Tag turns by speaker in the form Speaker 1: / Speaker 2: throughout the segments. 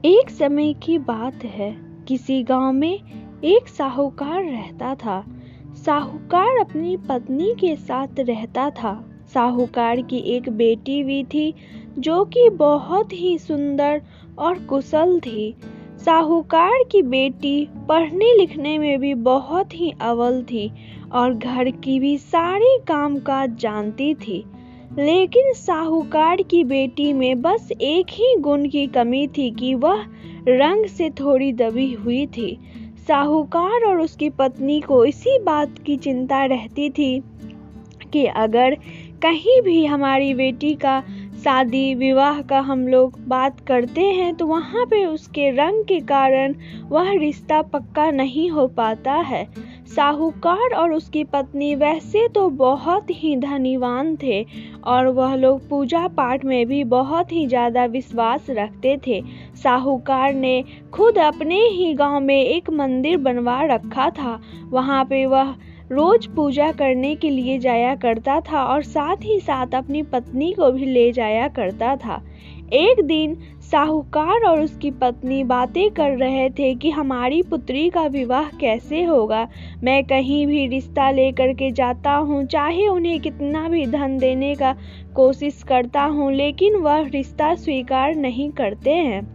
Speaker 1: एक समय की बात है, किसी गांव में एक साहूकार रहता था। साहूकार अपनी पत्नी के साथ रहता था। साहूकार की एक बेटी भी थी जो कि बहुत ही सुंदर और कुशल थी। साहूकार की बेटी पढ़ने लिखने में भी बहुत ही अव्वल थी और घर की भी सारी कामकाज जानती थी। लेकिन साहूकार की बेटी में बस एक ही गुण की कमी थी कि वह रंग से थोड़ी दबी हुई थी। साहूकार और उसकी पत्नी को इसी बात की चिंता रहती थी कि अगर कहीं भी हमारी बेटी का शादी विवाह का हम लोग बात करते हैं तो वहाँ पे उसके रंग के कारण वह रिश्ता पक्का नहीं हो पाता है। साहूकार और उसकी पत्नी वैसे तो बहुत ही धनीवान थे और वह लोग पूजा पाठ में भी बहुत ही ज़्यादा विश्वास रखते थे। साहूकार ने खुद अपने ही गांव में एक मंदिर बनवा रखा था। वहाँ पे वह रोज पूजा करने के लिए जाया करता था और साथ ही साथ अपनी पत्नी को भी ले जाया करता था। एक दिन साहूकार और उसकी पत्नी बातें कर रहे थे कि हमारी पुत्री का विवाह कैसे होगा। मैं कहीं भी रिश्ता लेकर के जाता हूँ, चाहे उन्हें कितना भी धन देने का कोशिश करता हूँ, लेकिन वह रिश्ता स्वीकार नहीं करते हैं।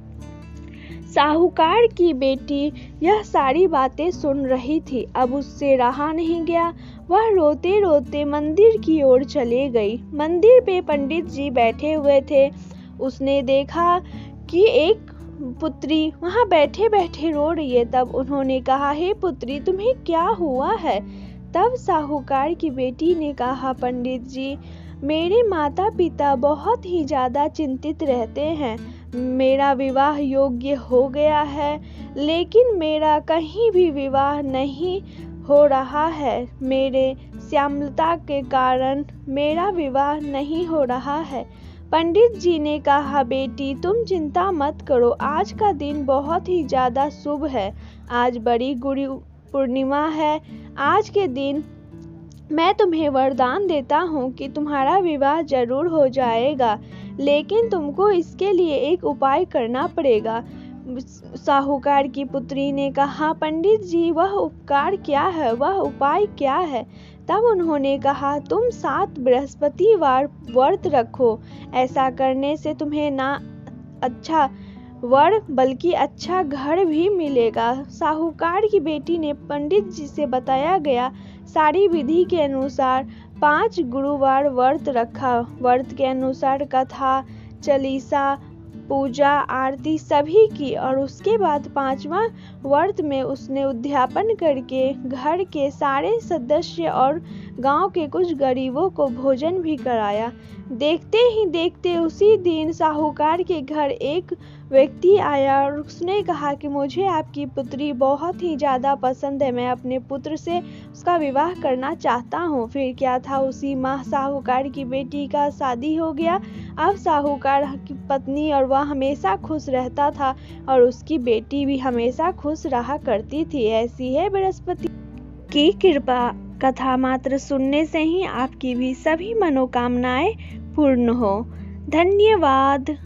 Speaker 1: साहूकार की बेटी यह सारी बातें सुन रही थी। अब उससे रहा नहीं गया, वह रोते रोते मंदिर की ओर चले गई। मंदिर पे पंडित जी बैठे हुए थे। उसने देखा कि एक पुत्री वहां बैठे बैठे रो रही है। तब उन्होंने कहा, हे पुत्री, तुम्हें क्या हुआ है? तब साहूकार की बेटी ने कहा, पंडित जी, मेरे माता पिता बहुत ही ज़्यादा चिंतित रहते हैं। मेरा विवाह योग्य हो गया है, लेकिन मेरा कहीं भी विवाह नहीं हो रहा है। मेरे श्यामलता के कारण मेरा विवाह नहीं हो रहा है। पंडित जी ने कहा, बेटी, तुम चिंता मत करो, आज का दिन बहुत ही ज़्यादा शुभ है। आज बड़ी गुरु पूर्णिमा है। आज के दिन मैं तुम्हें वरदान देता हूँ कि तुम्हारा विवाह जरूर हो जाएगा, लेकिन तुमको इसके लिए एक उपाय करना पड़ेगा। साहूकार की पुत्री ने कहा, पंडित जी, वह उपकार क्या है, वह उपाय क्या है? तब उन्होंने कहा, तुम 7 बृहस्पतिवार व्रत रखो। ऐसा करने से तुम्हें ना अच्छा वर बल्कि अच्छा घर भी मिलेगा। साहूकार की बेटी ने पंडित जी से बताया गया सारी विधि के अनुसार 5 गुरुवार व्रत रखा। व्रत के अनुसार कथा, चालीसा, पूजा, आरती सभी की और उसके बाद 5वां व्रत में उसने उद्यापन करके घर के सारे सदस्य और गांव के कुछ गरीबों को भोजन भी कराया। देखते ही देखते उसी दिन साहूकार के घर एक व्यक्ति आया और उसने कहा कि मुझे आपकी पुत्री बहुत ही ज़्यादा पसंद है, मैं अपने पुत्र से उसका विवाह करना चाहता हूँ। फिर क्या था, उसी माह साहूकार की बेटी का शादी हो गया। अब साहूकार की पत्नी और वह हमेशा खुश रहता था और उसकी बेटी भी हमेशा खुश रहा करती थी। ऐसी है बृहस्पति की कृपा। कथा मात्र सुनने से ही आपकी भी सभी मनोकामनाएं पूर्ण हो। धन्यवाद।